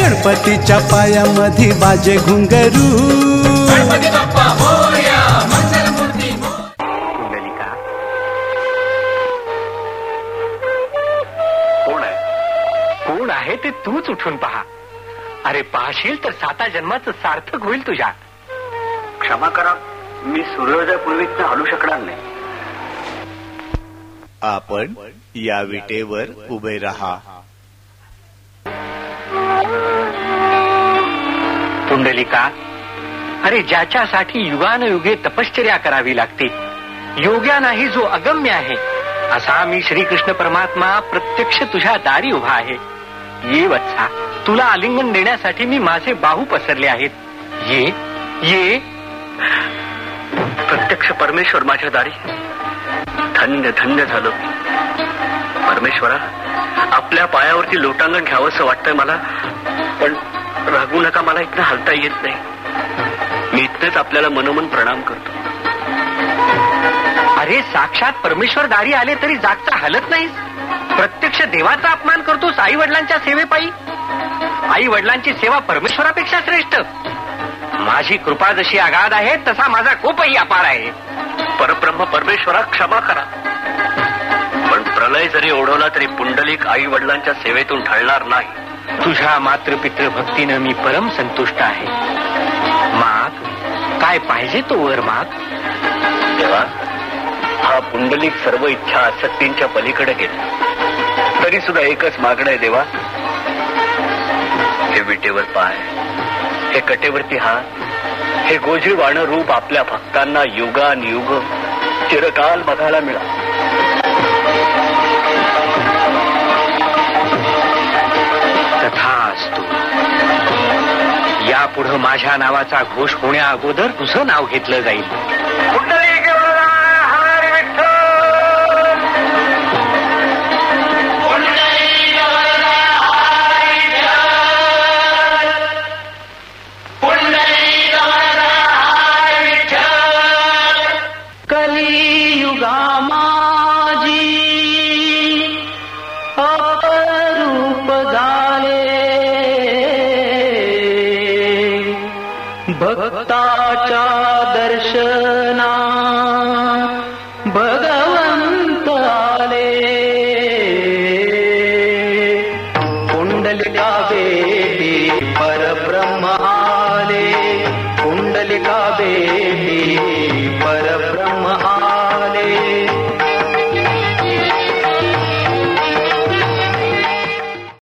गणपतीच्या पायामध्ये बाजे घुंगरू. गणपती बाप्पा मोरया, मंगलमूर्ती कुंडलिका, कोण आहे ते तूच उठून पहा. अरे पाहशील तर 7 जन्माचं सार्थक होईल तुझ्या. क्षमा करा, मी सूर्योदयापूर्वीच हलू शकणार नाही. आपण या विटेवर उभे राहा. कुंडलिका, अरे ज्याच्यासाठी युगानुयुगे तपश्चर्या करावी लागते, योग्या नाही जो अगम्य आहे, असा मी श्रीकृष्ण परमात्मा प्रत्यक्ष तुझ्या दारी उभा आहे. ये वत्सा, तुला आलिंगन देण्यासाठी मी माझे बाहू पसरले आहेत. ये ये. प्रत्यक्ष परमेश्वर माझ्या दारी. धन्य धन्य झालो. परमेश्वरा, आपल्या पायावरती लोटांगण घ्यावंसं वाटतंय मला, पण रागू नका, मला इथनं हलता येत नाही. मी इथनेच आपल्याला मनोमन प्रणाम करतो. अरे साक्षात परमेश्वर दारी आले तरी जागता हलत नाहीस. प्रत्यक्ष देवाचा अपमान करतोस आई वडिलांच्या सेवेपायी. आई वडिलांची सेवा परमेश्वरापेक्षा श्रेष्ठ. माझी कृपा जशी अगाध आहे तसा माझा कोपही अपार आहे. परब्रह्म परमेश्वरा, क्षमा करा, पण प्रलय जरी ओढवला तरी पुंडलिक आई वडिलांच्या सेवेतून ढळणार नाही. तुझ्या मातृपितृ भक्तीनं मी परम संतुष्ट आहे. माग, काय पाहिजे तो वर माग. देवा, हा पुंडलिक सर्व इच्छा आसक्तींच्या पलीकडे गेला, तरी सुद्धा एकच मागणं आहे देवा. हे विटेवर पाय, हे कटेवरती हात, हे गोजीवाणं रूप आपल्या भक्तांना युगानुयुग चिरकाल बघायला मिळा. तथास्तु. यापुढं माझ्या नावाचा घोष होण्या अगोदर तुझं नाव घेतलं जाईल. कलियुगा माझी अपरूप झाले, भक्ताच्या दर्शना भगवंत आले. कुंडलिका वेदी परब्रह्मा